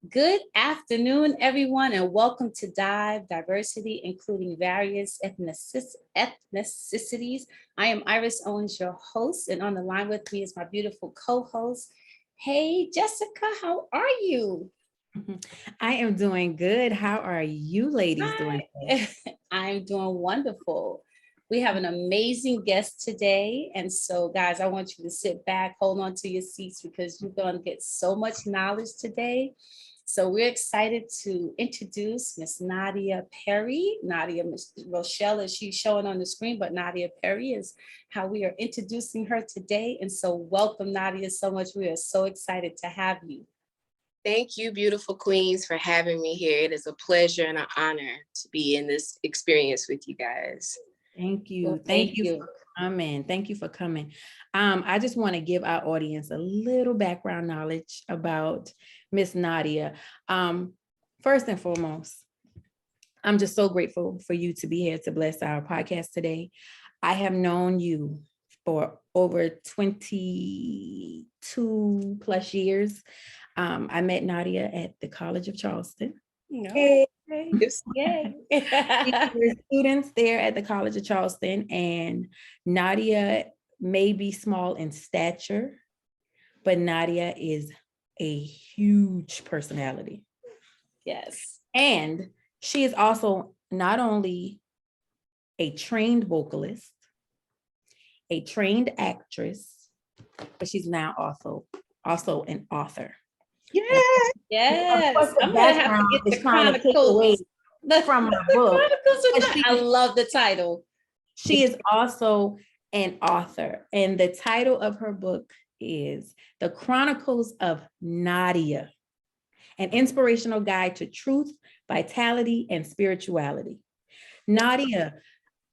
Good afternoon, everyone, and welcome to D.I.V.E, Diversity, Including Various Ethnicities. I am Iris Owens, your host, and on the line with me is my beautiful co-host. Hey, Jessica, how are you? I am doing good. How are you ladies doing? I'm doing wonderful. We have an amazing guest today. And so, guys, I want you to sit back, hold on to your seats because you're going to get so much knowledge today. So we're excited to introduce Miss Nadia Perry. Nadia Rochelle, as she's showing on the screen, but Nadia Perry is how we are introducing her today. And so welcome, Nadia, so much. We are so excited to have you. Thank you, beautiful queens, for having me here. It is a pleasure and an honor to be in this experience with you guys. Thank you. Well, thank you for coming. Thank you for coming. I just want to give our audience a little background knowledge about Miss Nadia. First and foremost, I'm just so grateful for you to be here to bless our podcast today. I have known you for over 22 plus years. I met Nadia at the College of Charleston. Hey. Yay. We're students there at the College of Charleston, and Nadia may be small in stature, but Nadia is a huge personality. Yes. And she is also not only a trained vocalist, a trained actress, but she's now also an author. Yes. I'm gonna have to get the Chronicles from my book. I love the title. She is also an author, and the title of her book is The Chronicles of Nadia, an inspirational guide to truth, vitality, and spirituality. Nadia,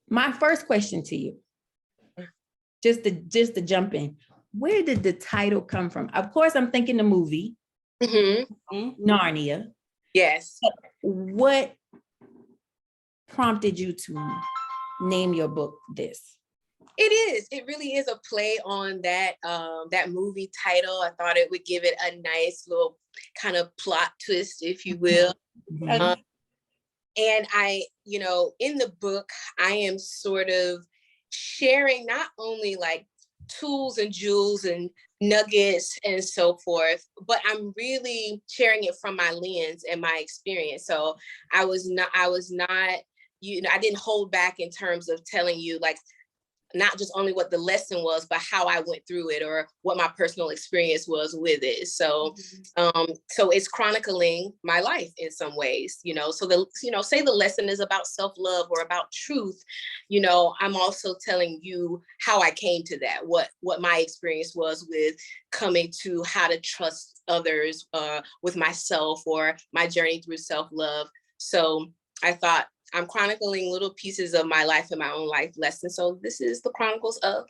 my first question to you, just to jump in, where did the title come from? Of course, I'm thinking the movie. Narnia. Yes. What prompted you to name your book this? It really is a play on that that movie title. I thought it would give it a nice little kind of plot twist, if you will. And I, in the book, I am sort of sharing not only like tools and jewels and nuggets and so forth, but I'm really sharing it from my lens and my experience. So I was not, I didn't hold back in terms of telling you like not just only what the lesson was, but how I went through it or what my personal experience was with it. So, so it's chronicling my life in some ways, so say the lesson is about self-love or about truth, I'm also telling you how I came to that, what my experience was with coming to how to trust others, with myself, or my journey through self-love. So I thought, I'm chronicling little pieces of my life and my own life lessons. So this is the Chronicles of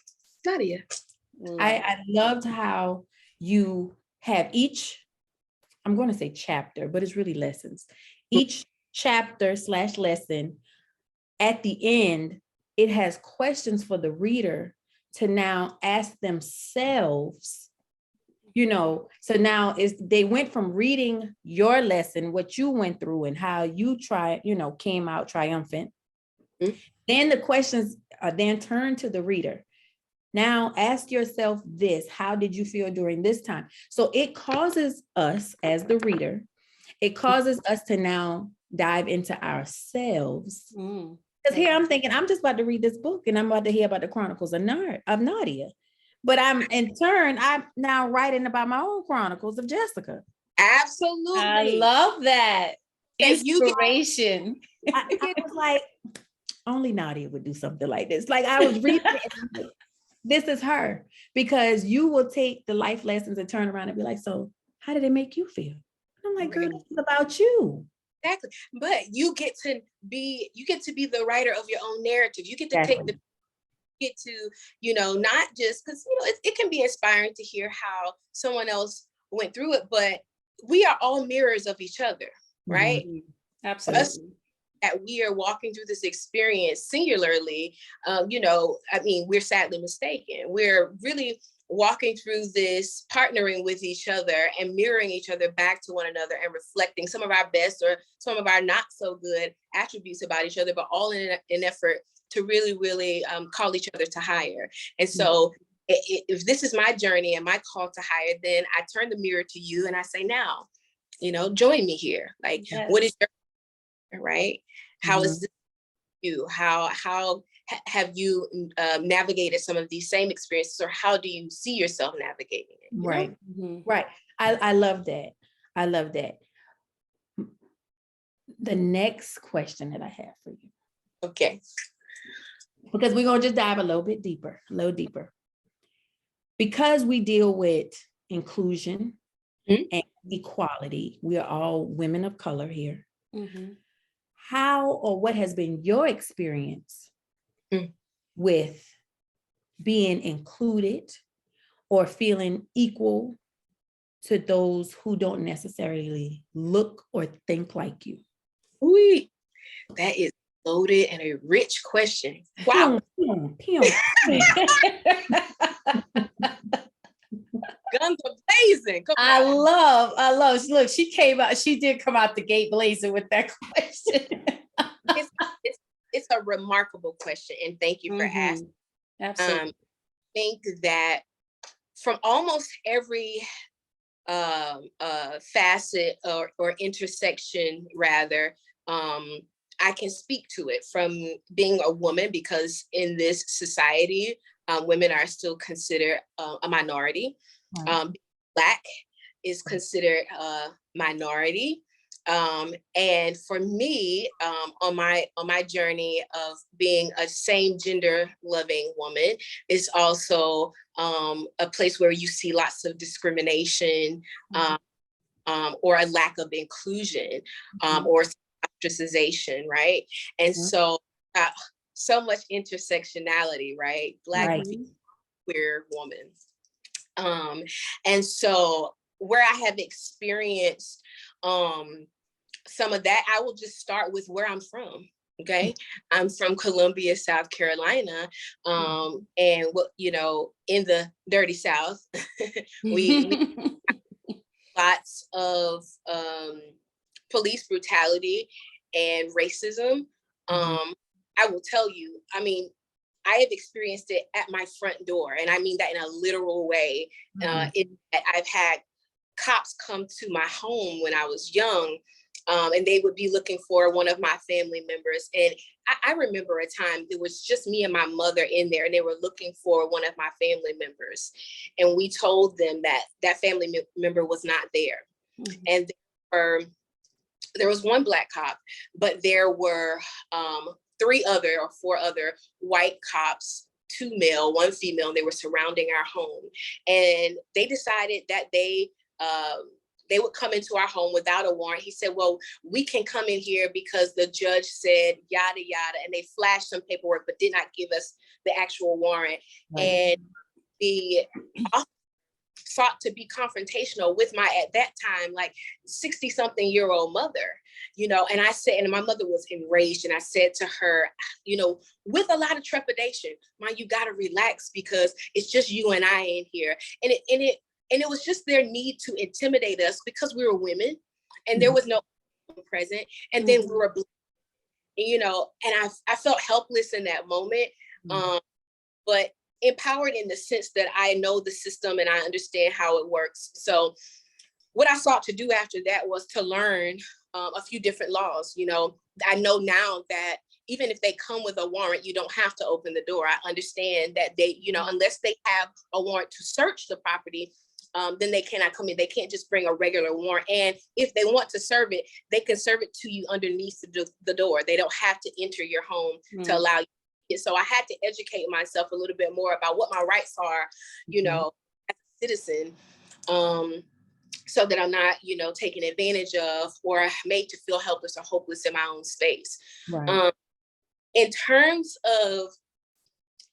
Nadia. I loved how you have each, I'm going to say chapter, but it's really lessons. Each chapter / lesson, at the end, it has questions for the reader to now ask themselves. So now they went from reading your lesson, what you went through and how you came out triumphant. Then the questions are then turned to the reader. Now ask yourself this: how did you feel during this time? So it causes us as the reader, it causes us to now dive into ourselves. Because here I'm thinking, I'm just about to read this book and I'm about to hear about the Chronicles of Nadia. But I'm now writing about my own chronicles of Jessica. Absolutely. I love that. Inspiration. I was like, only Nadia would do something like this. Like I was reading it and like, this is her. Because you will take the life lessons and turn around and be like, so how did it make you feel? And I'm like, girl, this is about you. Exactly. But you get to be the writer of your own narrative. You get to take the get to, not just because, it can be inspiring to hear how someone else went through it, but we are all mirrors of each other, right? Absolutely. Us, that we are walking through this experience singularly, we're sadly mistaken. We're really walking through this, partnering with each other and mirroring each other back to one another and reflecting some of our best or some of our not so good attributes about each other, but all in an effort to really, really call each other to higher. And so if this is my journey and my call to higher, then I turn the mirror to you and I say, now, join me here. Like, what is your, right? How is this you? How have you navigated some of these same experiences, or how do you see yourself navigating it? Right. Right. I love that. I love that. The next question that I have for you. Okay. Because we're going to just dive a little deeper. Because we deal with inclusion and equality, we are all women of color here. How or what has been your experience with being included or feeling equal to those who don't necessarily look or think like you? Ooh, that is loaded and a rich question. Wow. Guns are blazing. I love. Look, she did come out the gate blazing with that question. It's a remarkable question, and thank you for asking. Absolutely. I think that from almost every facet or intersection, rather, I can speak to it from being a woman, because in this society, women are still considered a minority. Black is considered a minority. And for me, on my journey of being a same gender loving woman, is also a place where you see lots of discrimination, or a lack of inclusion, or ostracization, right? And so much intersectionality, right? Black, queer woman. And so where I have experienced some of that, I will just start with where I'm from. Okay, I'm from Columbia, South Carolina, and in the dirty South, we lots of police brutality and racism. I will tell you, I mean, I have experienced it at my front door, and I mean that in a literal way. I've had cops come to my home when I was young, and they would be looking for one of my family members. And I remember a time it was just me and my mother in there, and they were looking for one of my family members. And we told them that that family member was not there. And there was one Black cop, but there were 3 other or 4 other white cops, 2 male, 1 female, and they were surrounding our home. And they decided that they would come into our home without a warrant. He said, well, we can come in here because the judge said yada, yada. And they flashed some paperwork, but did not give us the actual warrant. And the officer sought to be confrontational with my, at that time, like 60-something-year-old mother, and I said, and my mother was enraged. And I said to her, with a lot of trepidation, "Ma, you got to relax, because it's just you and I in here." And it was just their need to intimidate us because we were women and there was no present. And then we were, and I felt helpless in that moment, but empowered in the sense that I know the system and I understand how it works. So what I sought to do after that was to learn a few different laws. I know now that even if they come with a warrant, you don't have to open the door. I understand that they, unless they have a warrant to search the property, then they cannot come in. They can't just bring a regular warrant. And if they want to serve it, they can serve it to you underneath the door. They don't have to enter your home to allow you. So I had to educate myself a little bit more about what my rights are, as a citizen, so that I'm not, taken advantage of or made to feel helpless or hopeless in my own space. Right. In terms of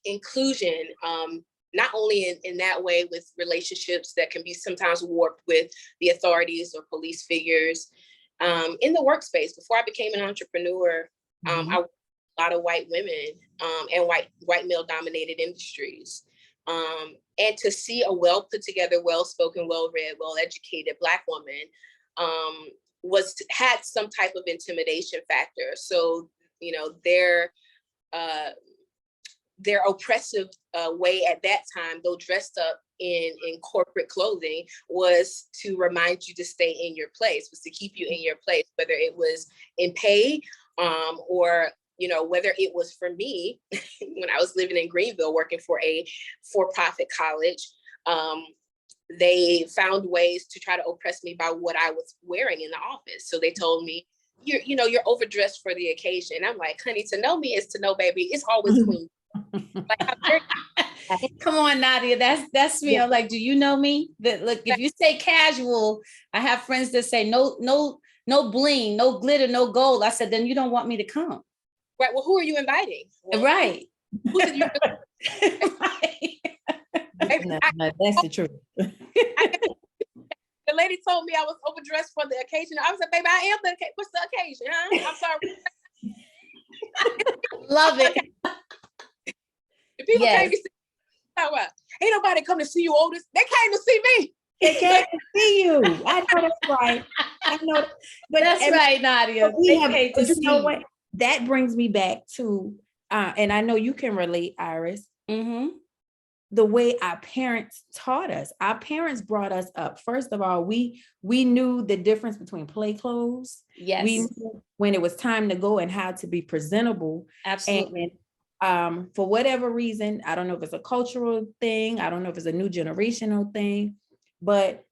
inclusion, not only in that way with relationships that can be sometimes warped with the authorities or police figures, in the workspace, before I became an entrepreneur, I worked with a lot of white women and white male dominated industries. And to see a well put together, well-spoken, well-read, well-educated Black woman had some type of intimidation factor. So, you know, their oppressive way at that time, though dressed up in corporate clothing, was to remind you to stay in your place, was to keep you in your place, whether it was in pay or, you know, whether it was for me when I was living in Greenville working for a for-profit college. They found ways to try to oppress me by what I was wearing in the office. So they told me, you're overdressed for the occasion. I'm like, honey, to know me is to know, baby. It's always queen. Like, come on, Nadia, that's me. I'm like, do you know me? That look, if you say casual, I have friends that say no bling, no glitter, no gold. I said, then you don't want me to come. Right. Well, who are you inviting? Well, right. Who said you? No, that's the truth. The lady told me I was overdressed for the occasion. I was like, baby, I am the occasion. What's the occasion, huh? I'm sorry. Love it. The people came to see you. Ain't nobody come to see you, Otis. They came to see me. They came to see you. I know that's right. I know. But that's right, Nadia. What? That brings me back to, and I know you can relate, Iris, the way our parents taught us. Our parents brought us up. First of all, we knew the difference between play clothes. Yes. We knew when it was time to go and how to be presentable. Absolutely. And for whatever reason, I don't know if it's a cultural thing, I don't know if it's a new generational thing, but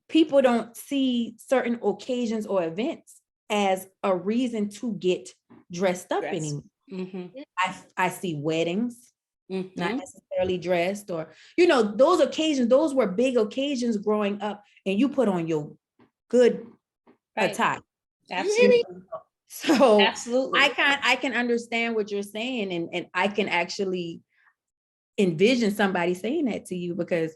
people don't see certain occasions or events as a reason to get dressed up anymore. I see weddings, not necessarily dressed, or, you know, those occasions, those were big occasions growing up, and you put on your good attire. Absolutely. So absolutely, I can understand what you're saying, and I can actually envision somebody saying that to you, because,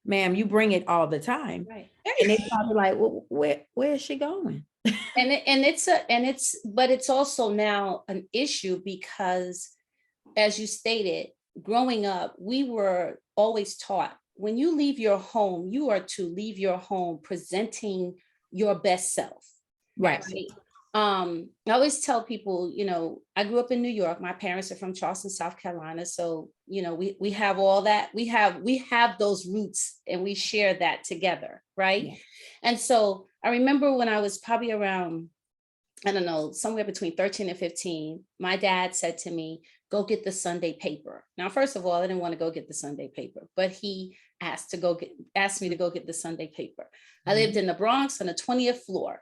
ma'am, you bring it all the time, right? And they probably like, well, where is she going? But it's also now an issue because, as you stated, growing up, we were always taught when you leave your home, you are to leave your home presenting your best self. Right. I always tell people, you know, I grew up in New York. My parents are from Charleston, South Carolina. So, you know, we have all that. We have those roots, and we share that together. Right. Yeah. And so I remember when I was probably around, I don't know, somewhere between 13 and 15, my dad said to me, go get the Sunday paper. Now, first of all, I didn't want to go get the Sunday paper, but he asked me to go get the Sunday paper. I lived in the Bronx on the 20th floor.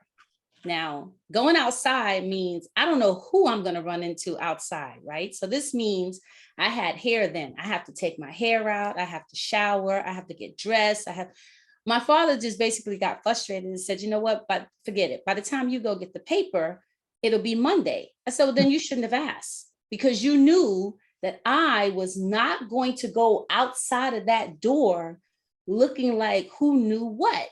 Now, going outside means I don't know who I'm going to run into outside, right? So this means I had hair then. I have to take my hair out. I have to shower. I have to get dressed. My father just basically got frustrated and said, you know what, but forget it. By the time you go get the paper, it'll be Monday. I said, well, then you shouldn't have asked, because you knew that I was not going to go outside of that door looking like who knew what.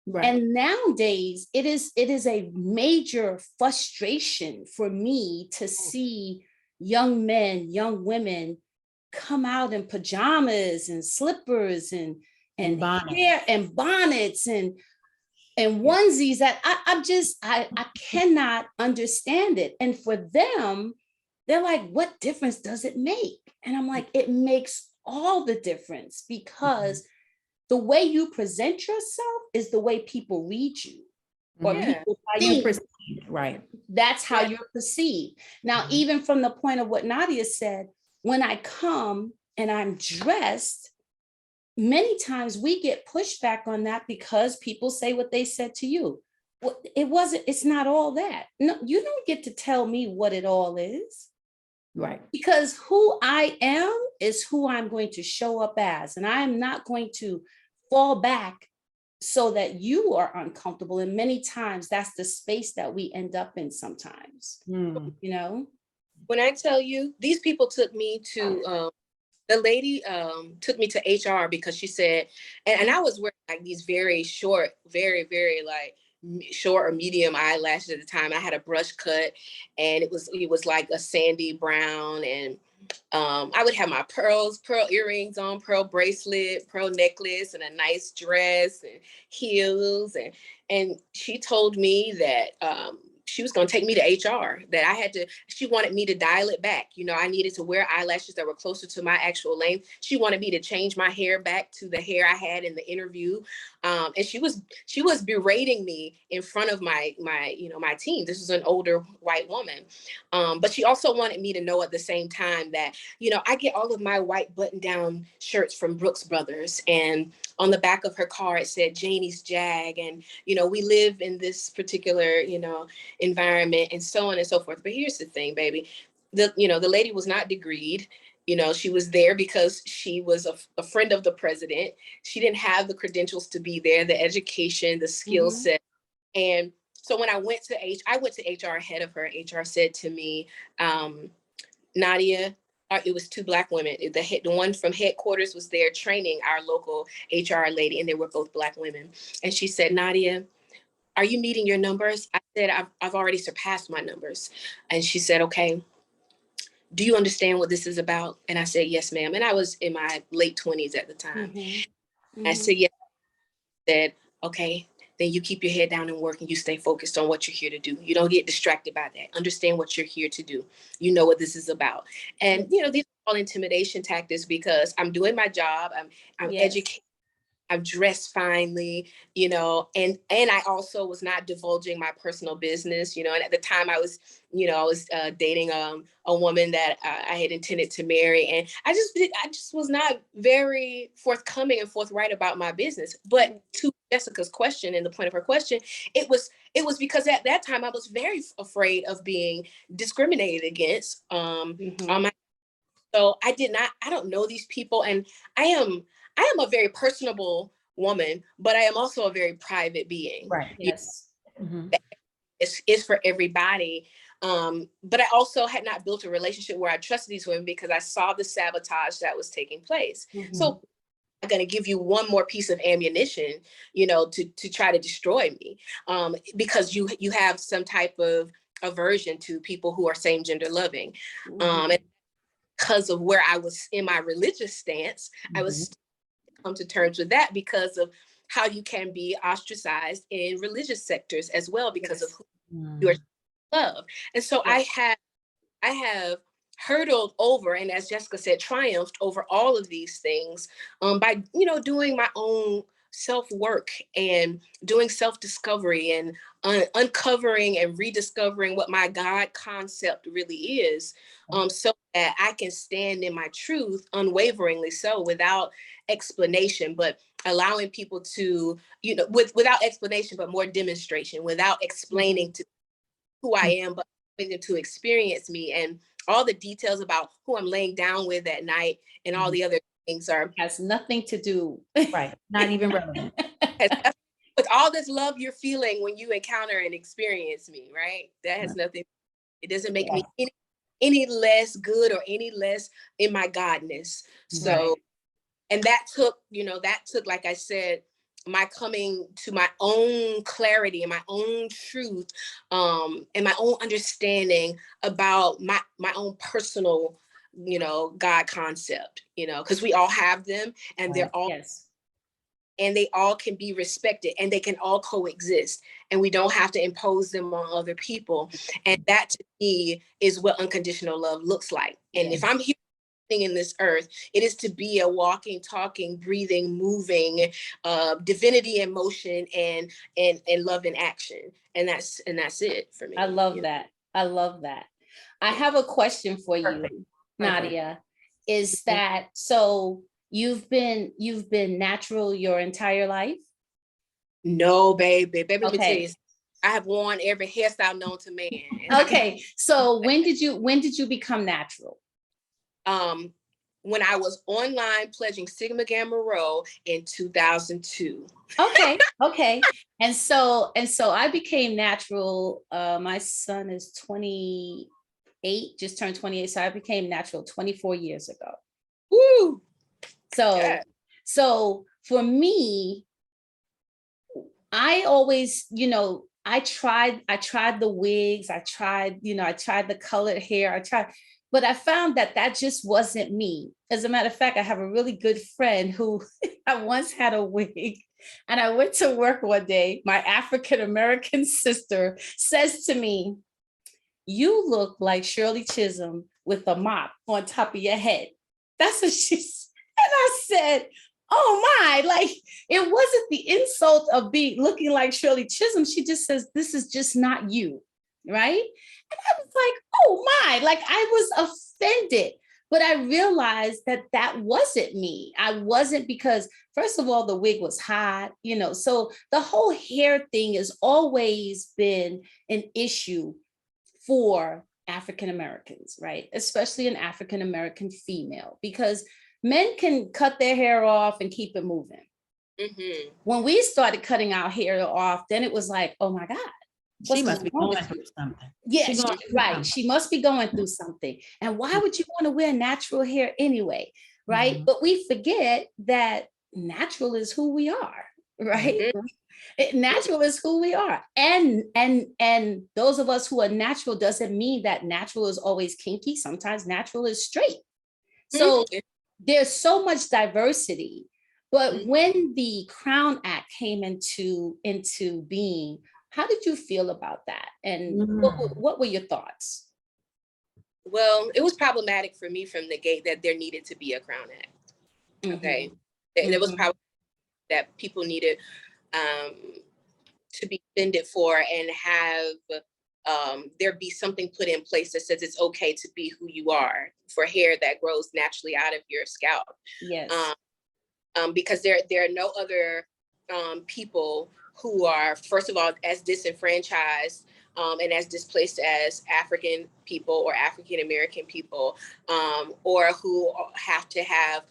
Right. And nowadays it is a major frustration for me to see young men, young women come out in pajamas and slippers and bonnets. Hair and bonnets and onesies that I cannot understand it. And for them, they're like, what difference does it make? And I'm like, it makes all the difference, because the way you present yourself is the way people read you, or people how you perceive, right? That's how you're perceived. Now, even from the point of what Nadia said, when I come and I'm dressed, many times we get pushback on that because people say what they said to you. Well, it's not all that. No, you don't get to tell me what it all is. Right. Because who I am is who I'm going to show up as. And I am not going to fall back so that you are uncomfortable. And many times that's the space that we end up in sometimes, you know? When I tell you, these people took me to, the lady took me to HR because she said, and I was wearing like these very short, very, very like short or medium eyelashes at the time. I had a brush cut, and it was like a sandy brown, and I would have my pearl earrings on, pearl bracelet, pearl necklace, and a nice dress and heels. And she told me that she was going to take me to HR, that she wanted me to dial it back. You know, I needed to wear eyelashes that were closer to my actual length. She wanted me to change my hair back to the hair I had in the interview. And she was berating me in front of my team. This was an older white woman. But she also wanted me to know at the same time that, you know, I get all of my white button down shirts from Brooks Brothers, and on the back of her car, it said Janie's Jag. And, you know, we live in this particular, you know, environment and so on and so forth. But here's the thing, baby, the lady was not degreed. You know, she was there because she was a friend of the president. She didn't have the credentials to be there, the education, the skill set. And so when I went to HR ahead of her. HR said to me, Nadia, it was two Black women. The one from headquarters was there training our local HR lady, and they were both Black women. And she said, Nadia, are you meeting your numbers? I said, I've already surpassed my numbers. And she said, okay, do you understand what this is about? And I said, yes, ma'am. And I was in my late 20s at the time. I said, yes. I said, okay, then you keep your head down and work, and you stay focused on what you're here to do. You don't get distracted by that. Understand what you're here to do. You know what this is about. And, you know, these are all intimidation tactics, because I'm doing my job. I'm educated. I'm dressed finely, you know, and I also was not divulging my personal business, you know. And at the time I was dating a woman that I had intended to marry, and I just was not very forthcoming and forthright about my business. But to Jessica's question and the point of her question, it was because at that time I was very afraid of being discriminated against. So I don't know these people, and I am a very personable woman, but I am also a very private being. Right. Yes. It's for everybody. But I also had not built a relationship where I trusted these women, because I saw the sabotage that was taking place. So I'm going to give you one more piece of ammunition, you know, to try to destroy me, because you have some type of aversion to people who are same gender loving. And because of where I was in my religious stance, I was come to terms with that, because of how you can be ostracized in religious sectors as well, because of who you are love. And so I have hurdled over, and as Jessica said, triumphed over all of these things by, you know, doing my own self-work and doing self-discovery and uncovering and rediscovering what my God concept really is, so that I can stand in my truth unwaveringly, so without explanation, but allowing people to, you know, without explanation, but more demonstration, without explaining to who I am, but allowing them to experience me, and all the details about who I'm laying down with at night and all the other things has nothing to do. Right. Not even relevant. With all this love you're feeling when you encounter and experience me, right? That has nothing. It doesn't make me any less good or any less in my godness. So, and that took, like I said, my coming to my own clarity and my own truth, and my own understanding about my own personal, God concept, because we all have them, and they're all, and they all can be respected, and they can all coexist, and we don't have to impose them on other people. And that to me is what unconditional love looks like. And if I'm here in this earth, it is to be a walking, talking, breathing, moving divinity in motion, and love in action. And that's it for me. I love that. I love that. I have a question for you, Nadia. Is that so? You've been natural your entire life? No, baby. Let me tell you, I have worn every hairstyle known to man. Okay, so when did you become natural? When I was online pledging Sigma Gamma Rho in 2002. Okay. And so I became natural. My son is 28, just turned 28. So I became natural 24 years ago. Woo! So for me, I always, I tried the wigs, I tried the colored hair, But I found that that just wasn't me. As a matter of fact, I have a really good friend who I once had a wig, and I went to work one day. My African-American sister says to me, "You look like Shirley Chisholm with a mop on top of your head." That's what she said. And I said, "Oh my," like it wasn't the insult of being looking like Shirley Chisholm. She just says, "This is just not you." Right. And I was like, "Oh my," like I was offended. But I realized that that wasn't me. I wasn't, because first of all, the wig was hot, so the whole hair thing has always been an issue for African Americans, right? Especially an African American female, because men can cut their hair off and keep it moving. Mm-hmm. When we started cutting our hair off, then it was like, oh my God. She must be going through something. Yeah, right. She must be going through something. And why would you want to wear natural hair anyway? Right. Mhm. But we forget that natural is who we are, right? Natural is who we are. And those of us who are natural doesn't mean that natural is always kinky. Sometimes natural is straight. So there's so much diversity. But when the Crown Act came into being, how did you feel about that? And what were your thoughts? Well, it was problematic for me from the gate that there needed to be a Crown Act. Okay. There was probably that people needed to be defended for, and have there be something put in place that says it's okay to be who you are for hair that grows naturally out of your scalp. Yes. Because there are no other people who are, first of all, as disenfranchised and as displaced as African people or African American people, or who have to have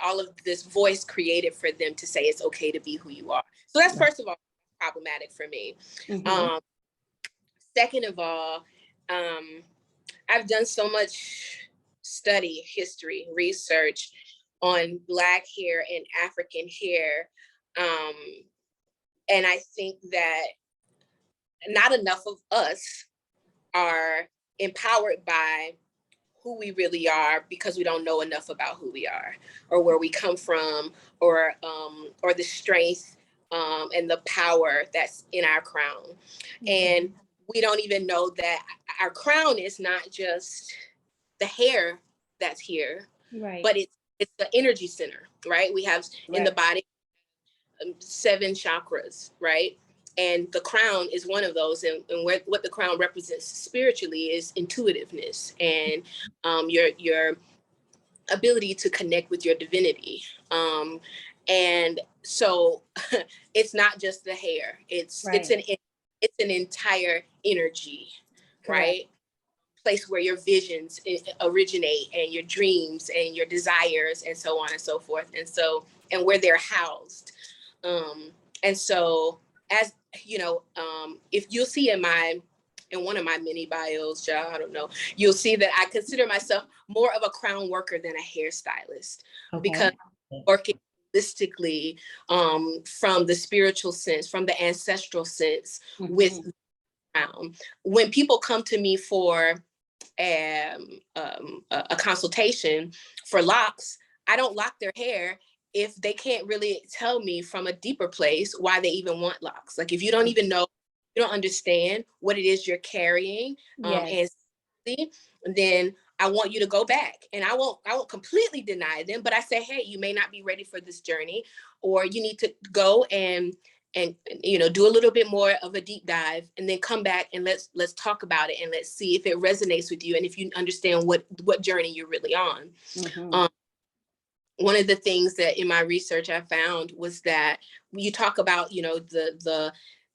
all of this voice created for them to say it's okay to be who you are. So that's first of all problematic for me. Second of all, I've done so much study, history, research on Black hair and African hair. And I think that not enough of us are empowered by who we really are, because we don't know enough about who we are or where we come from, or the strength and the power that's in our crown. And we don't even know that our crown is not just the hair that's here, right? But it's the energy center, right? We have in the body 7 chakras, right? And the crown is one of those. And what the crown represents spiritually is intuitiveness and your ability to connect with your divinity. And so it's not just the hair. It's an entire energy, right? Place where your visions originate, and your dreams and your desires, and so on and so forth. And where they're housed. And so, as you know, if you'll see in one of my mini bios, I don't know, you'll see that I consider myself more of a crown worker than a hairstylist, because working holistically from the spiritual sense, from the ancestral sense with crown. When people come to me for a consultation for locks, I don't lock their hair if they can't really tell me from a deeper place why they even want locks. Like if you don't even know, you don't understand what it is you're carrying, and then I want you to go back, and I won't completely deny them, but I say, hey, you may not be ready for this journey, or you need to go and do a little bit more of a deep dive, and then come back and let's talk about it, and let's see if it resonates with you and if you understand what journey you're really on. One of the things that in my research I found was that when you talk about,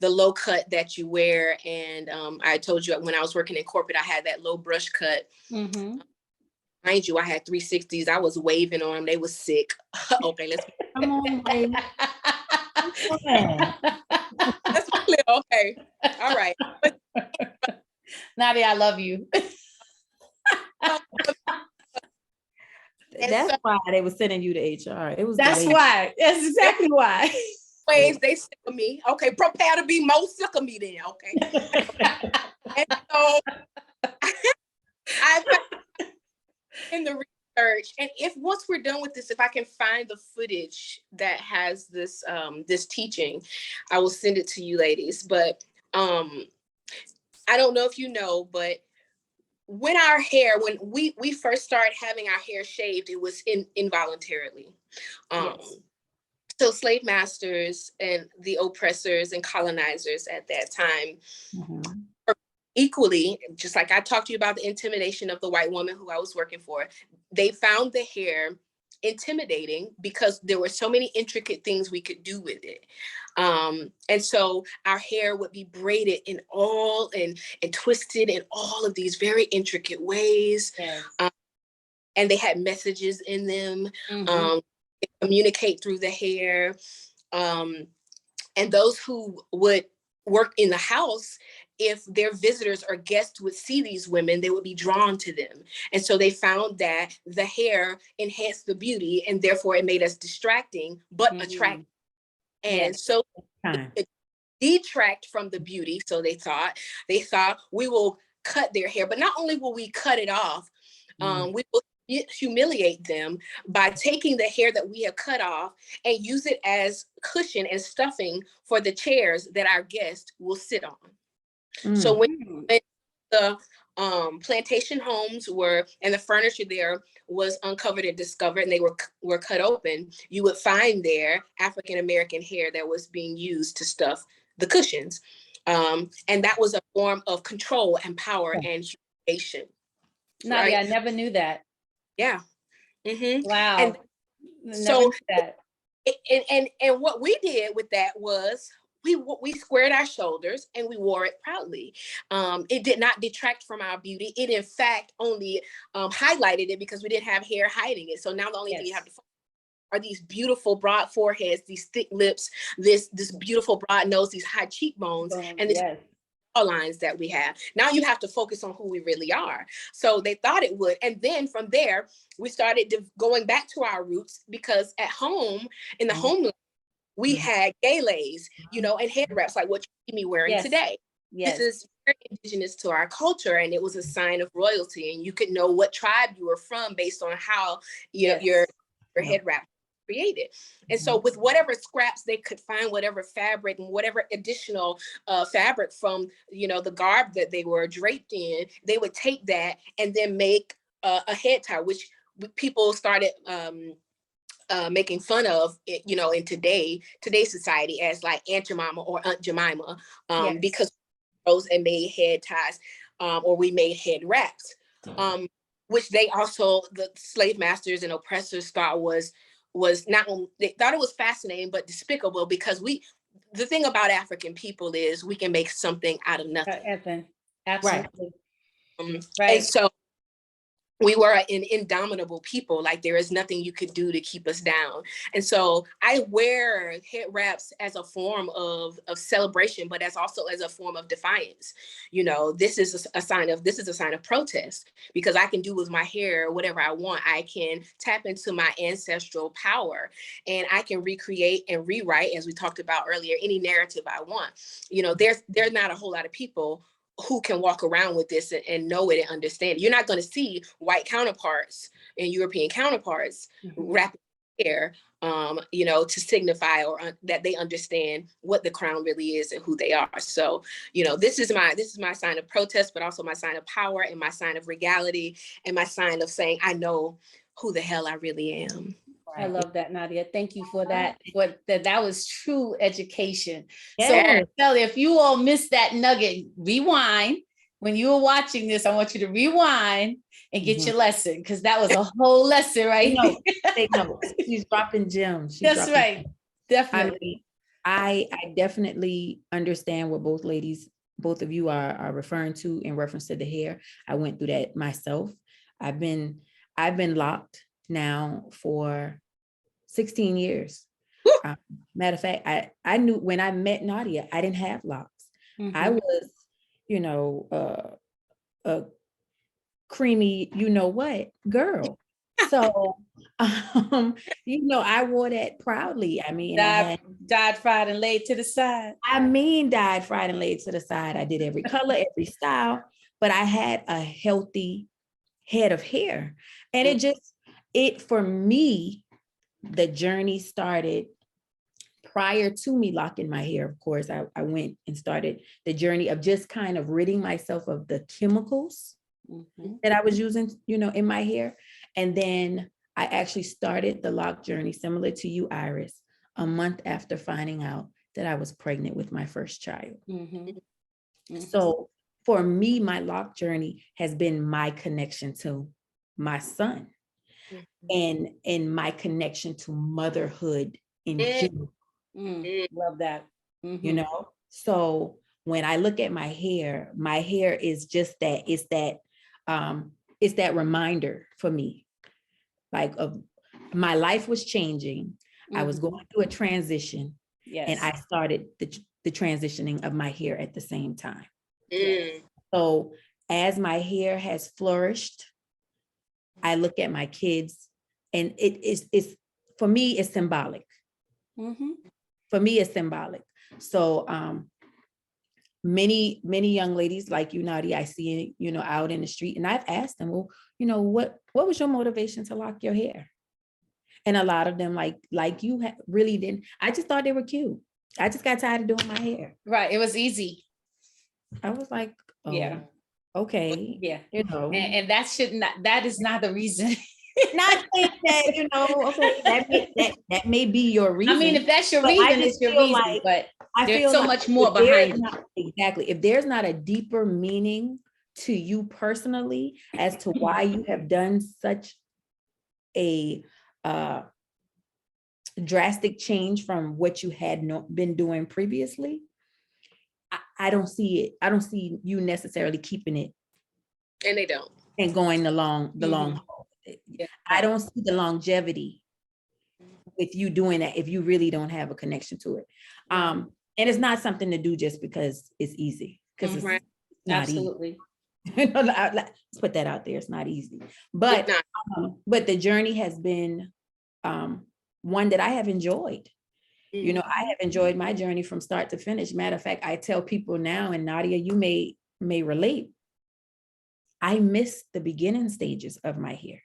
the low cut that you wear, and I told you when I was working in corporate, I had that low brush cut. Mind you, I had 360s. I was waving on them. They was sick. Okay, let's come on, baby. That's clear. Okay, all right. Nadia, I love you. That's why they were sending you to HR. That's why. That's exactly why. Ways they sick of me. Okay, prepare to be more sick of me then. Okay. And so I found in the research, and if once we're done with this, if I can find the footage that has this this teaching, I will send it to you ladies. But I don't know if you know, but when our hair, when we first started having our hair shaved, it was involuntarily. Yes. So slave masters and the oppressors and colonizers at that time equally, just like I talked to you about the intimidation of the white woman who I was working for, they found the hair intimidating because there were so many intricate things we could do with it. And so our hair would be braided in all and twisted in all of these very intricate ways. Yes. And they had messages in them, Mhm. communicate through the hair. And those who would work in the house, if their visitors or guests would see these women, they would be drawn to them. And so they found that the hair enhanced the beauty, and therefore it made us distracting, but attractive. And Yes. so it detract from the beauty. So they thought we will cut their hair, but not only will we cut it off, we will humiliate them by taking the hair that we have cut off and use it as cushion and stuffing for the chairs that our guests will sit on. So when the plantation homes were, and the furniture there was uncovered and discovered, and they were cut open, you would find there African American hair that was being used to stuff the cushions. And that was a form of control and power and humiliation. Nadia, Right? I never knew that. Yeah. Wow. And Never so knew that. and what we did with that was we squared our shoulders and we wore it proudly. It did not detract from our beauty. It in fact only highlighted it because we didn't have hair hiding it. So now the only thing you have to are these beautiful broad foreheads, these thick lips, this beautiful broad nose, these high cheekbones, and this lines that we have. Now you have to focus on who we really are. So they thought it would. And then from there, we started going back to our roots, because at home, in the homeland, we had gaylays, and head wraps like what you see me wearing today. This is very indigenous to our culture, and it was a sign of royalty. And you could know what tribe you were from based on how your head wrap created. And so with whatever scraps they could find, whatever fabric and whatever additional fabric from the garb that they were draped in, they would take that and then make a head tie, which people started making fun of it, in today's society as like Aunt Jemima or Aunt Jemima, because rose and made head ties, or we made head wraps, which they also, the slave masters and oppressors, thought was not only, they thought it was fascinating but despicable, because the thing about African people is we can make something out of nothing. Absolutely. And so we were an indomitable people. Like there is nothing you could do to keep us down. And so I wear head wraps as a form of celebration, but also as a form of defiance. This is a sign of protest, because I can do with my hair whatever I want. I can tap into my ancestral power, and I can recreate and rewrite, as we talked about earlier, any narrative I want. There's not a whole lot of people who can walk around with this and know it and understand it. You're not going to see white counterparts and European counterparts wrapping hair, to signify that they understand what the crown really is and who they are. So, this is my sign of protest, but also my sign of power and my sign of regality and my sign of saying, I know who the hell I really am. I love that, Nadia. Thank you for that. But that was true education. Yes. So Sally, if you all missed that nugget, rewind. When you were watching this, I want you to rewind and get your lesson, because that was a whole lesson, right? Take notes. She's dropping gems. That's right. Definitely. I definitely understand what both of you are referring to in reference to the hair. I went through that myself. I've been locked now for 16 years. Matter of fact, I knew when I met Nadia, I didn't have locks. I was, a creamy, what, girl. So, I wore that proudly. I mean, Died, fried, and laid to the side. dyed, fried, and laid to the side. I did every color, every style, but I had a healthy head of hair. And for me, the journey started prior to me locking my hair. Of course, I went and started the journey of just kind of ridding myself of the chemicals that I was using, in my hair. And then I actually started the lock journey, similar to you, Iris, a month after finding out that I was pregnant with my first child. So for me, my lock journey has been my connection to my son and my connection to motherhood in general. Love that. So when I look at my hair is just that, it's that reminder for me, like, of my life was changing. I was going through a transition. Yes. And I started the transitioning of my hair at the same time. Yes. So as my hair has flourished, I look at my kids, and it's for me, it's symbolic. For me, it's symbolic. So many young ladies like you, Nadia, I see, out in the street, and I've asked them, well, what was your motivation to lock your hair? And a lot of them, like you, really didn't. I just thought they were cute. I just got tired of doing my hair. Right. It was easy. I was like, oh, yeah. Okay. Yeah. And that is not the reason. Not saying that, okay, that may be your reason. I mean, if that's your reason, it's your reason, but there's so much more behind it. Exactly. If there's not a deeper meaning to you personally as to why you have done such a drastic change from what you had been doing previously, I don't see it. I don't see you necessarily keeping it. And they don't. And going the long haul. Yeah. I don't see the longevity with you doing that if you really don't have a connection to it. And it's not something to do just because it's easy. Because it's not Absolutely. Easy. Let's put that out there. It's not easy. But the journey has been one that I have enjoyed. I have enjoyed my journey from start to finish. Matter of fact, I tell people now, and Nadia, you may relate, I miss the beginning stages of my hair.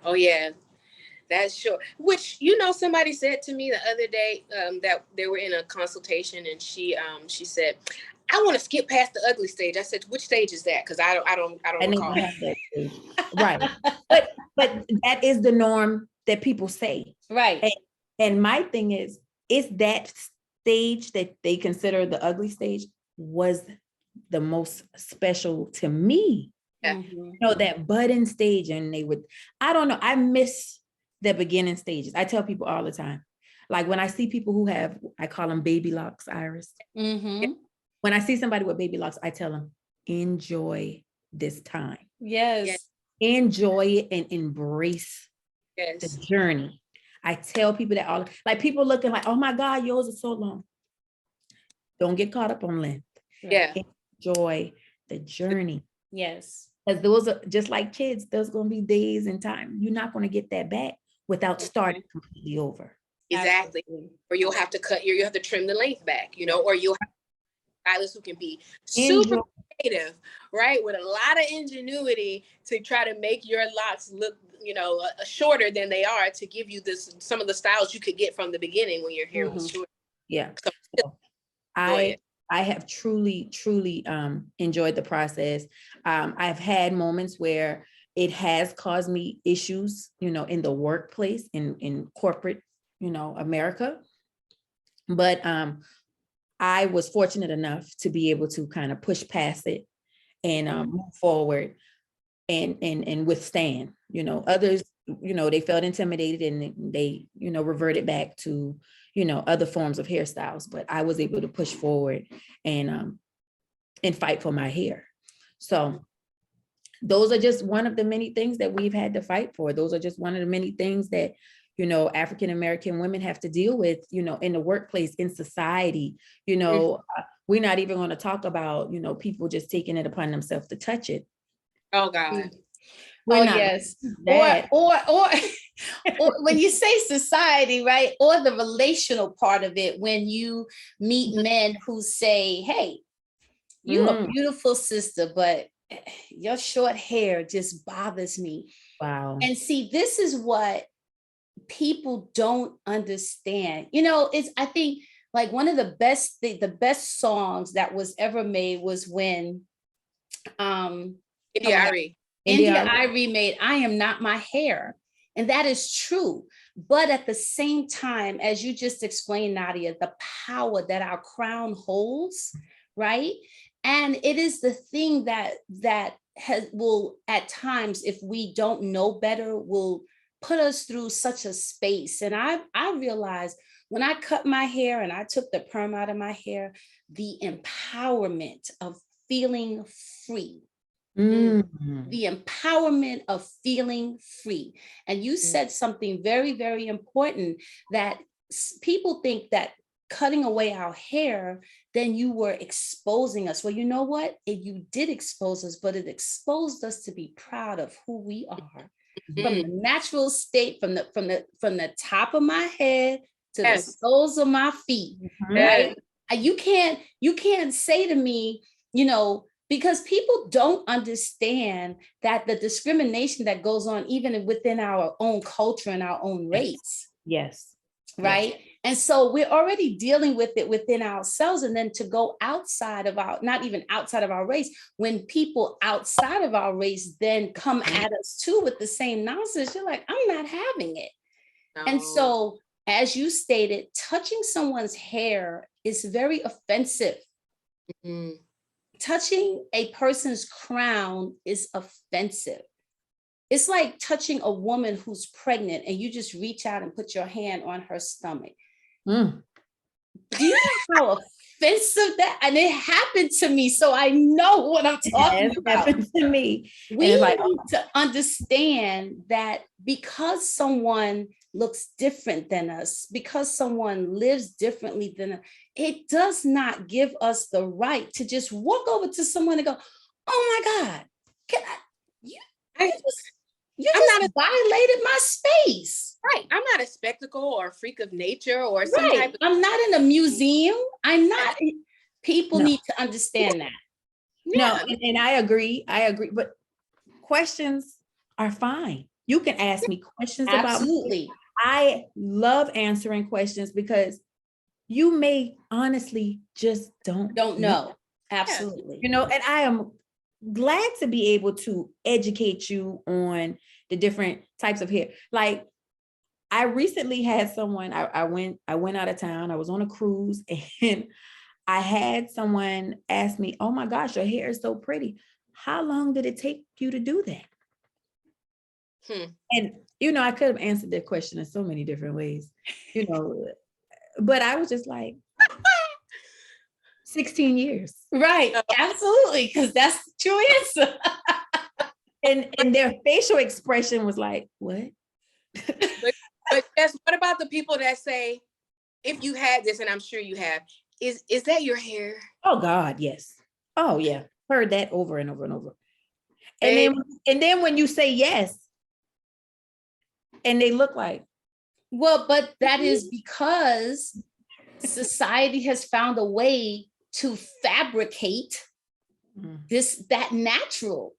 Oh yeah, that's sure. Which, somebody said to me the other day that they were in a consultation, and she said, I want to skip past the ugly stage. I said, which stage is that? Because I don't recall. Have that stage. Right. But that is the norm that people say. Right. And my thing is that stage that they consider the ugly stage was the most special to me. Yeah. That budding stage, and I don't know, I miss the beginning stages. I tell people all the time, like when I see people who have, I call them baby locks, Iris. When I see somebody with baby locks, I tell them, enjoy this time. Yes. Enjoy it and embrace the journey. I tell people that like people looking like, oh my God, yours is so long. Don't get caught up on length. Yeah. Enjoy the journey. Yes. Because those are just like kids, there's going to be days and time. You're not going to get that back without starting completely over. Exactly. Absolutely. Or you'll have to you have to trim the length back, or you'll have stylists who can be super creative, right? With a lot of ingenuity to try to make your locks look, shorter than they are, to give you some of the styles you could get from the beginning when your hair was short. Yeah. So I have truly enjoyed the process. I've had moments where it has caused me issues, in the workplace, in corporate, America. But I was fortunate enough to be able to kind of push past it and move forward and withstand. Others, they felt intimidated and they, reverted back to, other forms of hairstyles. But I was able to push forward and fight for my hair. So those are just one of the many things that we've had to fight for. Those are just one of the many things that, African-American women have to deal with, in the workplace, in society. We're not even going to talk about, people just taking it upon themselves to touch it. Oh God. We're Oh, not yes. that. Or when you say society, right? Or the relational part of it, when you meet men who say, hey, you a Mm, beautiful sister, but your short hair just bothers me. wow. And see, this is what people don't understand. It's, I think, like one of the best songs that was ever made was when oh my God, D.I.V.E. India India. Irie made I Am Not My Hair. And that is true. But at the same time, as you just explained, Nadia, the power that our crown holds, right? And it is the thing will at times, if we don't know better, will put us through such a space. And I realized when I cut my hair and I took the perm out of my hair, the empowerment of feeling free, Mm. the empowerment of feeling free. And you said something very, very important, that people think that cutting away our hair, then you were exposing us. Well, you know what? You did expose us, but it exposed us to be proud of who we are. From the natural state, from the top of my head to the Yes. soles of my feet, right? You can't say to me, because people don't understand that the discrimination that goes on even within our own culture and our own race. Yes. Right. Yes. And so we're already dealing with it within ourselves. And then to go outside of not even outside of our race, when people outside of our race then come at us too with the same nonsense, you're like, I'm not having it. No. And so, as you stated, touching someone's hair is very offensive. Mm-hmm. Touching a person's crown is offensive. It's like touching a woman who's pregnant and you just reach out and put your hand on her stomach. Do you know how offensive that? And it happened to me, so I know what I'm talking about. It happened to me. We need to understand that because someone looks different than us, because someone lives differently than us, it does not give us the right to just walk over to someone and go, oh my God, you just violated my space. Right. I'm not a spectacle or a freak of nature or some right. type of. I'm not in a museum. I'm not. People need to understand that. Yeah. No, and I agree. But questions are fine. You can ask me questions about me. I love answering questions because you may honestly just don't know. Absolutely. And I am glad to be able to educate you on the different types of hair. Like I recently had someone, I went out of town. I was on a cruise and I had someone ask me, oh my gosh, your hair is so pretty. How long did it take you to do that? And, I could have answered that question in so many different ways, but I was just like, 16 years. Right. Absolutely. Because that's the true answer. and their facial expression was like, what? But yes, what about the people that say, if you had this, and I'm sure you have, is that your hair? Oh God, yes. Oh yeah. Heard that over and over and over. And then when you say yes, and they look like, well, but that is because society has found a way to fabricate that natural.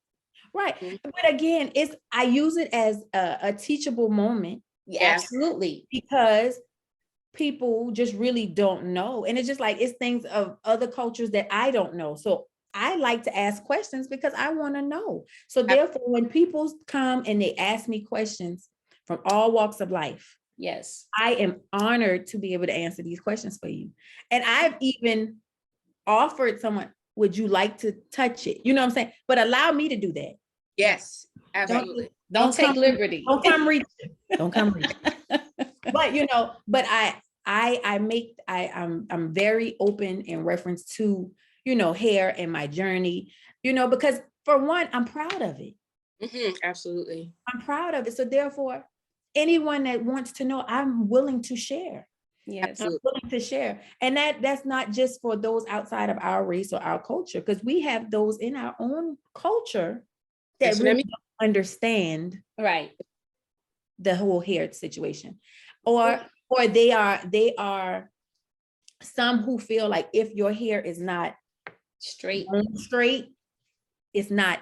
Right. But again, I use it as a teachable moment. Yeah, absolutely. Because people just really don't know. And it's just like, it's things of other cultures that I don't know. So I like to ask questions because I want to know. So therefore, when people come and they ask me questions from all walks of life, yes, I am honored to be able to answer these questions for you. And I've even offered someone, would you like to touch it? You know what I'm saying? But allow me to do that. Yes, absolutely. Don't take liberty. Don't come reach. Don't come reach. But I'm very open in reference to, hair and my journey, because for one, I'm proud of it. Absolutely. I'm proud of it. So therefore, anyone that wants to know, I'm willing to share. Yes. I'm willing to share. And that's not just for those outside of our race or our culture, because we have those in our own culture that That's what I really mean. don't understand Right. the whole hair situation, or they are some who feel like if your hair is not Straight. straight, it's not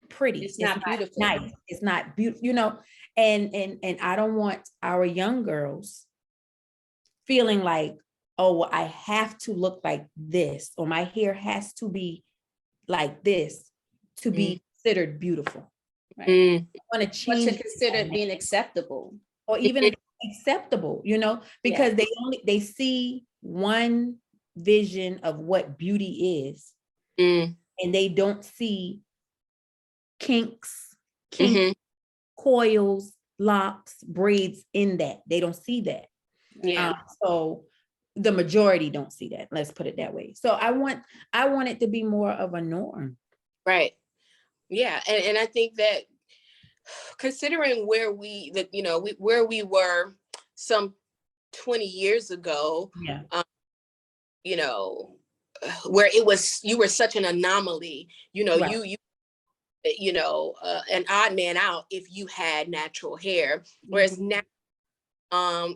pretty, It's not beautiful. nice, it's not beautiful, you know. And I don't want our young girls feeling like, oh, well, I have to look like this, or my hair has to be like this to be considered beautiful. Right. Mm. I want to change, But to consider it being acceptable. or even acceptable, you know, because they see one vision of what beauty is, Mm. and they don't see kinks, Mm-hmm. coils, locks, braids in that. They don't see that. Yeah. So the majority don't see that. Let's put it that way. So I want it to be more of a norm. Right. Yeah. And I think that considering where where we were some 20 years ago, Yeah. You know, where it was, you were such an anomaly, you know, Right. an odd man out if you had natural hair, whereas now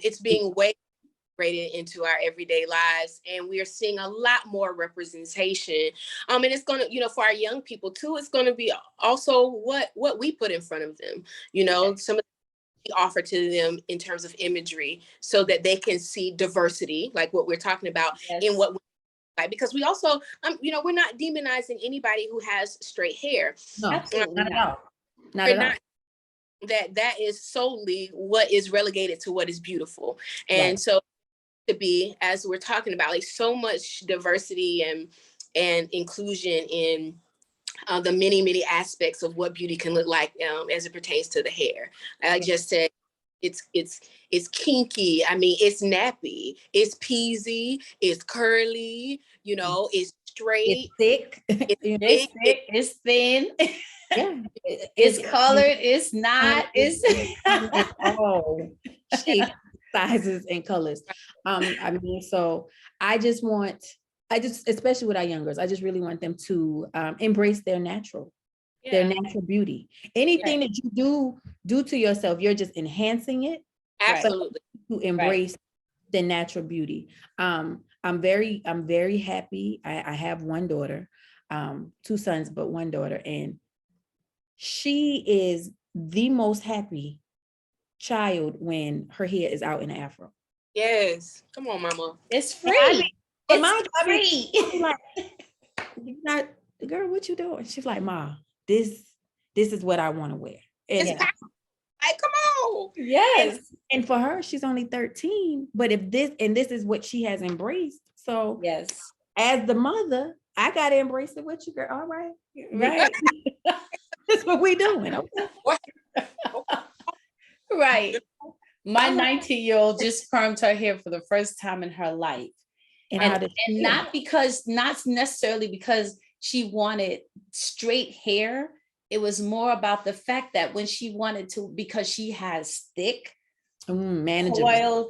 it's being way integrated into our everyday lives, and we are seeing a lot more representation. And it's going to, for our young people too, it's going to be also what we put in front of them, some of we offer to them in terms of imagery, so that they can see diversity, like what we're talking about, in what we like. Because we also, we're not demonizing anybody who has straight hair. No, absolutely not at all. Not We're at all. not that is solely what is relegated to what is beautiful. And Right. so to be, as we're talking about, like, so much diversity and inclusion in the many aspects of what beauty can look like, as it pertains to the hair. I just said it's kinky. I mean, it's nappy, it's peasy, it's curly, it's straight, It's thick. It's thick, it's thin. Yeah. It's colored, it's not, it's all shapes, sizes, and colors. I mean, so I just, especially with our young girls, I just really want them to embrace their natural beauty. Anything that you do to yourself, you're just enhancing it. absolutely, To embrace the natural beauty. I'm very happy. I have one daughter, 2 sons, but one daughter, and she is the most happy child when her hair is out in the afro. Yes, come on, mama. it's free. It's free. Not, girl, what you doing? She's like, Ma, this is what I want to wear. And It's like, come on. Yes. and for her, she's only 13, but this is what she has embraced. So Yes. as the mother, I gotta embrace it with you, girl. All right. Right. That's what we doing. Okay. Right. My 19-year-old just permed her hair for the first time in her life. And not necessarily because she wanted straight hair. It was more about the fact that when she wanted to, because she has thick coil,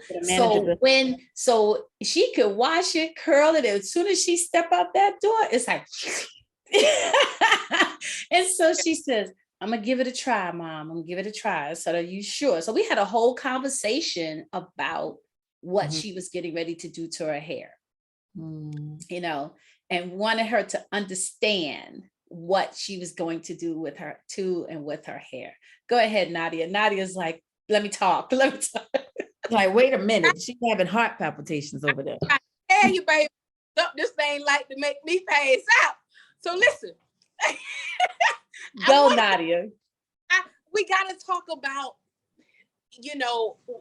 so she could wash it, curl it, and as soon as she step out that door, it's like and so she says, I'm gonna give it a try, Mom. I'm gonna give it a try. So are you sure? So we had a whole conversation about what she was getting ready to do to her hair. And wanted her to understand what she was going to do with her hair. Go ahead, Nadia. Nadia's like, let me talk. Like, wait a minute. She's having heart palpitations over there. Hey, you baby, this thing like to make me pass out. So listen. Go, Nadia. We got to talk about,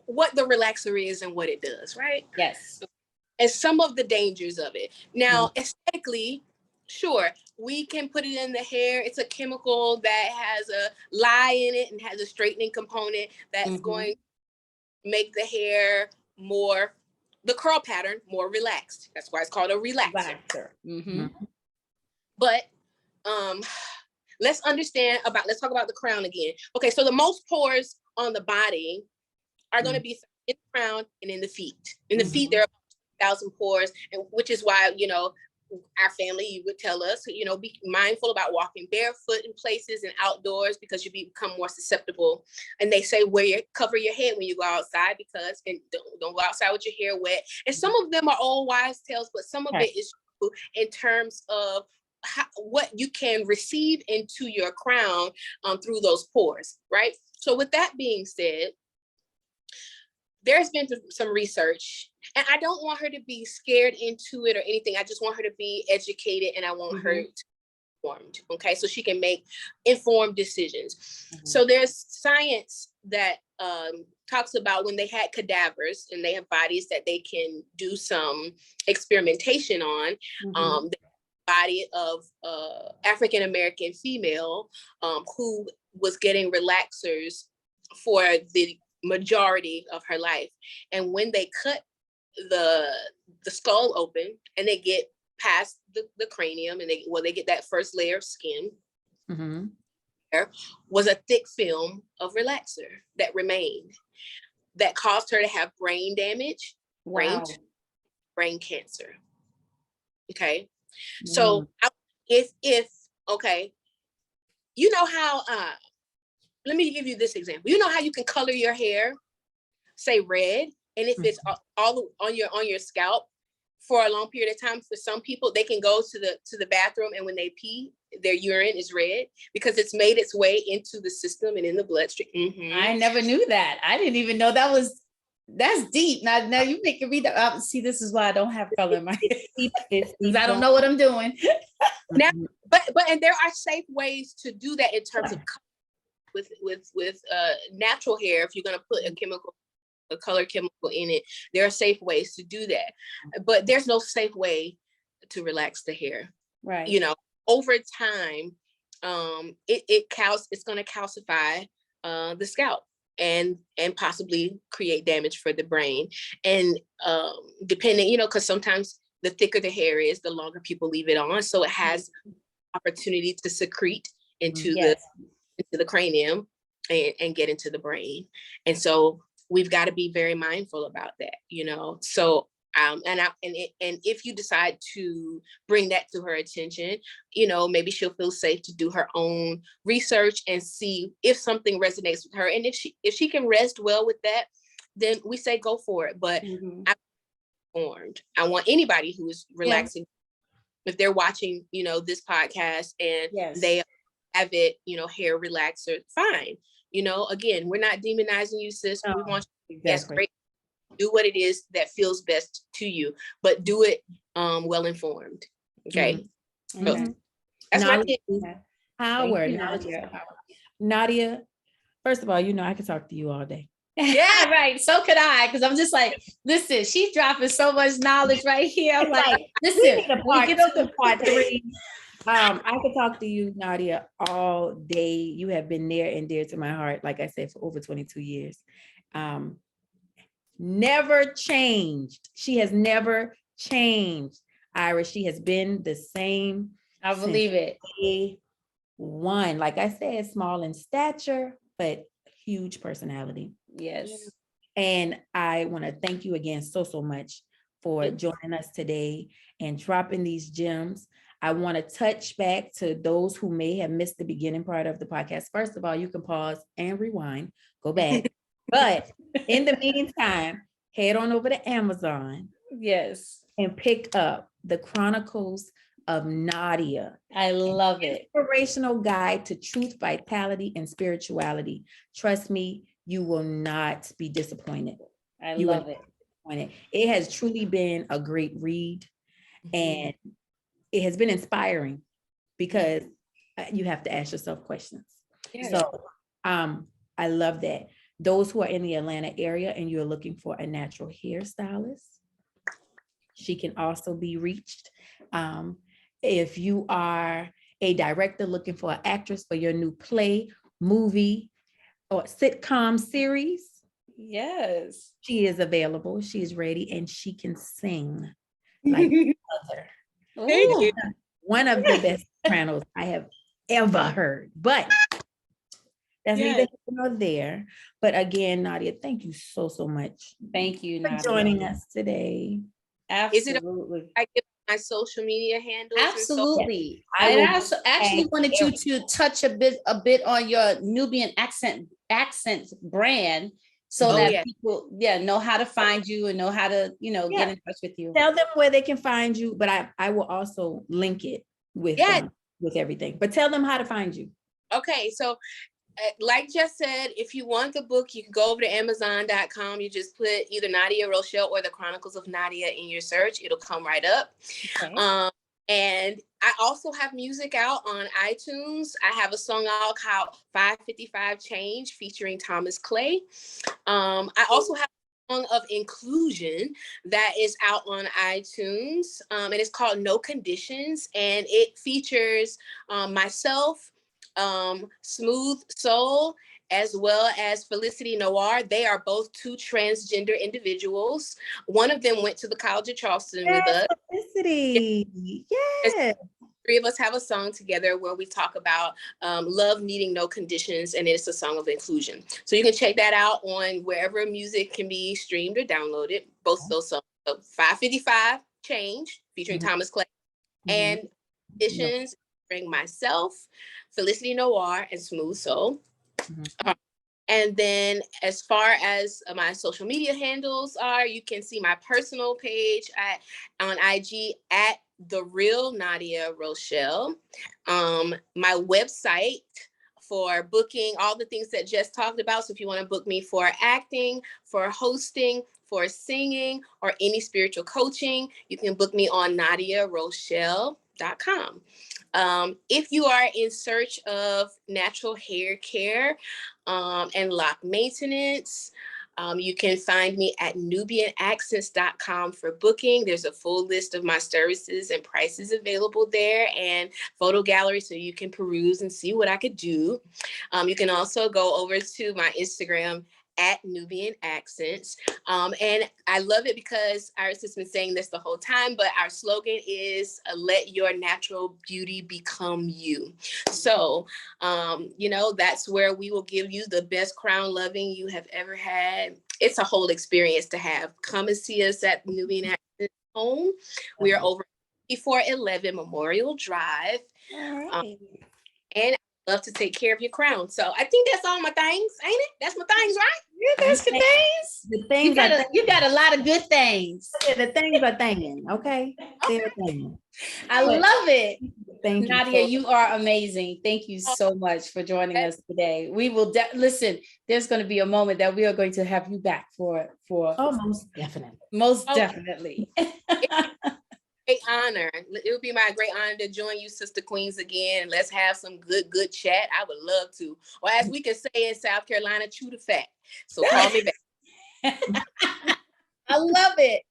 what the relaxer is and what it does, right? Yes. And some of the dangers of it. Now, aesthetically, sure, we can put it in the hair. It's a chemical that has a lye in it and has a straightening component that's going to make the hair the curl pattern more relaxed. That's why it's called a relaxer. But let's talk about the crown again. Okay, so the most pores on the body are going to be in the crown and in the feet. In the feet, there are 1,000 pores, and which is why our family would tell us, be mindful about walking barefoot in places and outdoors because you become more susceptible. And they say cover your head when you go outside because don't go outside with your hair wet. And some of them are old wise tales, but some of it is true in terms of what you can receive into your crown through those pores, right? So with that being said, there's been some research, and I don't want her to be scared into it or anything. I just want her to be educated, and I want her to be informed, okay? So she can make informed decisions. So there's science that talks about when they had cadavers and they have bodies that they can do some experimentation on, the body of African-American female who was getting relaxers for the majority of her life. And when they cut the skull open and they get past the cranium and they get that first layer of skin, there was a thick film of relaxer that remained that caused her to have brain damage, brain cancer. Okay. So if okay, you know how let me give you this example. You know how you can color your hair, say red, and if it's all on your scalp for a long period of time, for some people, they can go to the bathroom, and when they pee, their urine is red because it's made its way into the system and in the bloodstream. I never knew that. I didn't even know that's deep. Now you making me see, this is why I don't have color in my hair. Because I don't know what I'm doing. Now, but and there are safe ways to do that in terms of with natural hair. If you're going to put a color chemical in it, there are safe ways to do that, but there's no safe way to relax the hair, right? Over time it's going to calcify the scalp and possibly create damage for the brain. And depending, because sometimes the thicker the hair is, the longer people leave it on, so it has opportunity to secrete into the cranium and get into the brain. And so we've got to be very mindful about that, So and if you decide to bring that to her attention, maybe she'll feel safe to do her own research and see if something resonates with her. And if she can rest well with that, then we say go for it. But I'm informed. I want anybody who is relaxing, if they're watching, this podcast and they have it, hair relaxer, fine. Again, we're not demonizing you, sis. We want you. That's great. Do what it is that feels best to you, but do it well informed. Okay. So that's my tip. Power. Nadia, first of all, I could talk to you all day. Yeah, right. So could I, because I'm just like, listen, she's dropping so much knowledge right here. I'm like, listen, we get up to part 3. I could talk to you, Nadia, all day. You have been near and dear to my heart, like I said, for over 22 years. Never changed. She has never changed, Iris. She has been the same. I believe it. Day one. Like I said, small in stature, but huge personality. Yes. And I want to thank you again so much for joining us today and dropping these gems. I want to touch back to those who may have missed the beginning part of the podcast. First of all, you can pause and rewind, go back. But in the meantime, head on over to Amazon. Yes. And pick up The Chronicles of Nadia. I love it. Inspirational guide to truth, vitality, and spirituality. Trust me, you will not be disappointed. I love it. It has truly been a great read, and it has been inspiring because you have to ask yourself questions. Yeah. So I love that. Those who are in the Atlanta area and you're looking for a natural hairstylist, she can also be reached. If you are a director looking for an actress for your new play, movie, or sitcom series, yes, she is available. She is ready, and she can sing like other. One of the best sopranos I have ever heard. But that's neither here nor there. But again, Nadia, thank you so much. Thank you, for Nadia, joining us today. Is it Absolutely. okay if I give my social media handles and so? Absolutely. I And will I also actually tag wanted you everyone. to touch a bit on your Nubian accents brand so Oh that yeah. people know how to find you and know how to, get Yeah. in touch with you. Tell them where they can find you, but I will also link it Yeah. with everything. But tell them how to find you. Okay, so like Jess said, if you want the book, you can go over to Amazon.com. You just put either Nadia Rochelle or the Chronicles of Nadia in your search. It'll come right up. Okay. And I also have music out on iTunes. I have a song out called 555 Change featuring Thomas Clay. I also have a song of inclusion that is out on iTunes. And it's called No Conditions. And it features myself, Smooth Soul, as well as Felicity Noir. They are both two transgender individuals. One of them went to the College of Charleston with us. Felicity. Yeah. Three of us have a song together where we talk about love needing no conditions, and it's a song of inclusion. So you can check that out on wherever music can be streamed or downloaded. Both of those songs. So 555 Change featuring Thomas Clay, and Conditions featuring myself, Felicity Noir, and Smooth Soul. And then as far as my social media handles are, you can see my personal page on IG at The Real Nadia Rochelle. My website for booking all the things that Jess talked about. So if you want to book me for acting, for hosting, for singing, or any spiritual coaching, you can book me on NadiaRochelle.com. If you are in search of natural hair care and lock maintenance, you can find me at nubianaccents.com for booking. There's a full list of my services and prices available there, and photo gallery so you can peruse and see what I could do. You can also go over to my Instagram at Nubian Accents. And I love it because Iris has been saying this the whole time, but our slogan is let your natural beauty become you. So, that's where we will give you the best crown loving you have ever had. It's a whole experience to have. Come and see us at Nubian Accents home. We are over 5411 Memorial Drive. All right. And I love to take care of your crown. So I think that's all my things, ain't it? That's my things, right? Yeah, that's good things. The things You got a lot of good things. the things are thinging, okay? They're thinging. I love it. Thank Nadia, you. you are amazing. Thank you so much for joining us today. We will listen. There's going to be a moment that we are going to have you back for. Oh, most definitely. Most definitely. Great honor. It would be my great honor to join you, Sister Queens, again. And let's have some good chat. I would love to. Or as we can say in South Carolina, chew the fat. So call me back. I love it.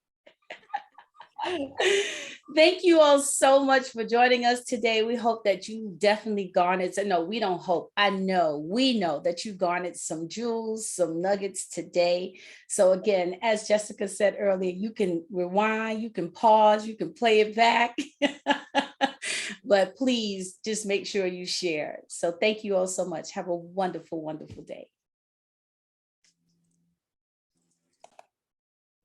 Thank you all so much for joining us today. We hope that you definitely garnered. No, we don't hope. We know that you garnered some jewels, some nuggets today. So again, as Jessica said earlier, you can rewind, you can pause, you can play it back. But please just make sure you share. So thank you all so much. Have a wonderful, wonderful day.